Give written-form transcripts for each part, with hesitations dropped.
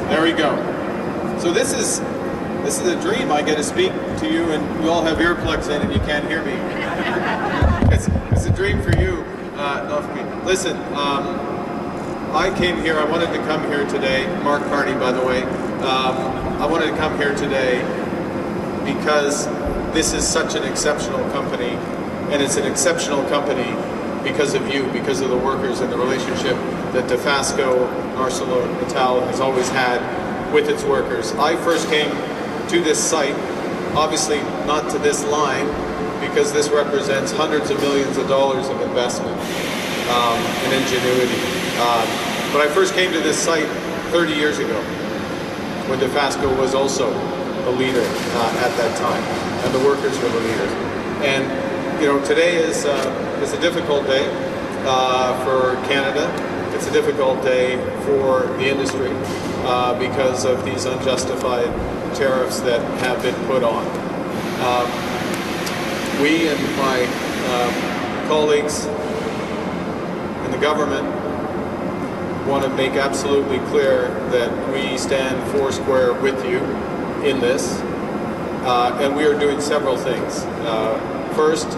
There we go. So this is a dream. I get to speak to you, and we all have earplugs in, and you can't hear me. It's a dream for you, not for me. Listen, I came here. I wanted to come here today. Mark Carney, by the way. I wanted to come here today because this is such an exceptional company, and it's an exceptional company because of you, because of the workers and the relationship that Dofasco and ArcelorMittal has always had with its workers. I first came to this site, obviously not to this line, because this represents hundreds of millions of dollars of investment and ingenuity. But I first came to this site 30 years ago, when Dofasco was also the leader at that time, and the workers were the leaders. And you know, today is a difficult day for Canada. It's a difficult day for the industry because of these unjustified tariffs that have been put on. We and my colleagues in the government want to make absolutely clear that we stand foursquare with you in this, and we are doing several things. First,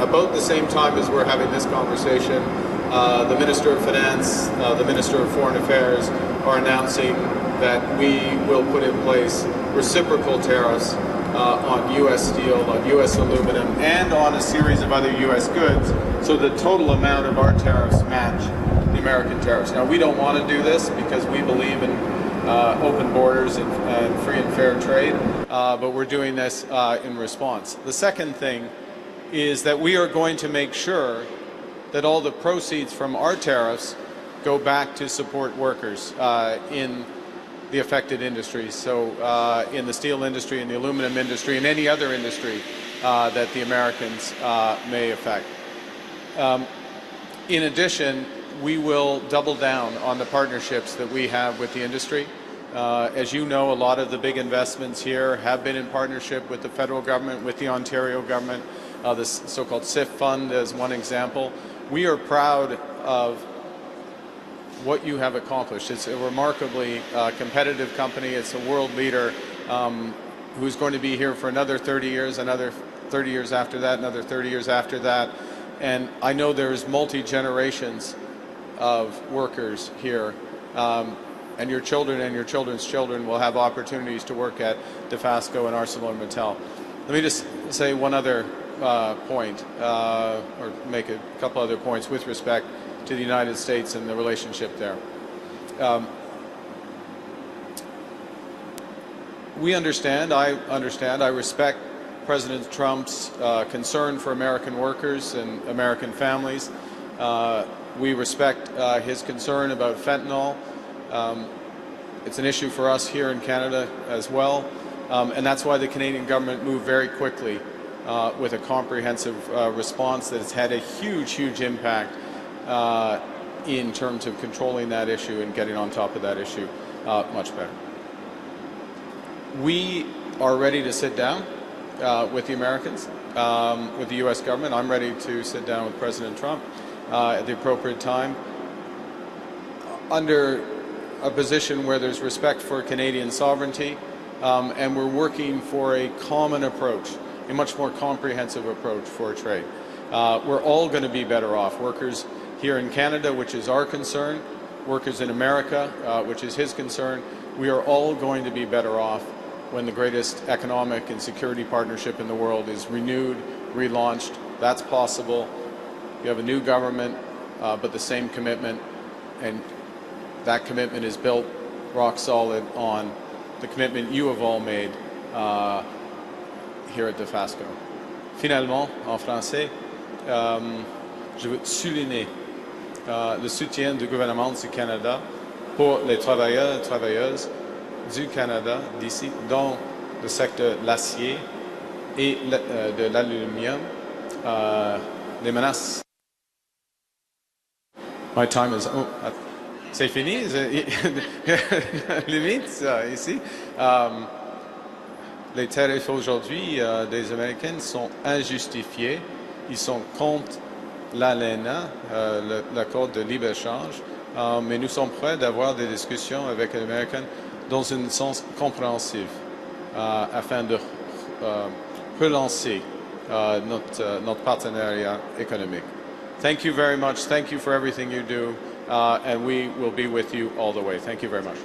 about the same time as we're having this conversation, the Minister of Finance, the Minister of Foreign Affairs are announcing that we will put in place reciprocal tariffs on U.S. steel, on U.S. aluminum, and on a series of other U.S. goods, so the total amount of our tariffs match the American tariffs. Now, we don't want to do this because we believe in open borders and free and fair trade, but we're doing this in response. The second thing is that we are going to make sure that all the proceeds from our tariffs go back to support workers in the affected industries, so in the steel industry, in the aluminum industry, and any other industry that the Americans may affect. In addition, we will double down on the partnerships that we have with the industry. As you know, a lot of the big investments here have been in partnership with the federal government, with the Ontario government, the so-called SIF fund as one example. We are proud of what you have accomplished. It's a remarkably competitive company. It's a world leader who's going to be here for another 30 years, another 30 years after that, another 30 years after that. And I know there's multi-generations of workers here, and your children and your children's children will have opportunities to work at Dofasco and ArcelorMittal. Let me just say one other point, or make a couple other points with respect to the United States and the relationship there. I respect President Trump's concern for American workers and American families. We respect his concern about fentanyl. It's an issue for us here in Canada as well, and that's why the Canadian government moved very quickly with a comprehensive response that has had a huge, huge impact in terms of controlling that issue and getting on top of that issue much better. We are ready to sit down with the Americans, with the U.S. government. I'm ready to sit down with President Trump at the appropriate time under a position where there's respect for Canadian sovereignty, and we're working for a common approach, a much more comprehensive approach for trade. We're all going to be better off. Workers here in Canada, which is our concern, workers in America, which is his concern. We are all going to be better off when the greatest economic and security partnership in the world is renewed, relaunched. That's possible. You have a new government, but the same commitment, and that commitment is built rock solid on the commitment you have all made here at Dofasco. Finalement, en français, je veux souligner le soutien du gouvernement du Canada pour les travailleurs et travailleuses du Canada d'ici dans le secteur de l'acier et de l'aluminium. Les menaces. My time is... Oh, c'est fini? Limite, ça, ici. Les tarifs aujourd'hui des Américains sont injustifiés. Ils sont contre l'ALENA, l'accord de libre-échange, mais nous sommes prêts d'avoir des discussions avec les Américains dans un sens compréhensif afin de relancer notre partenariat économique. Thank you very much. Thank you for everything you do, and we will be with you all the way. Thank you very much.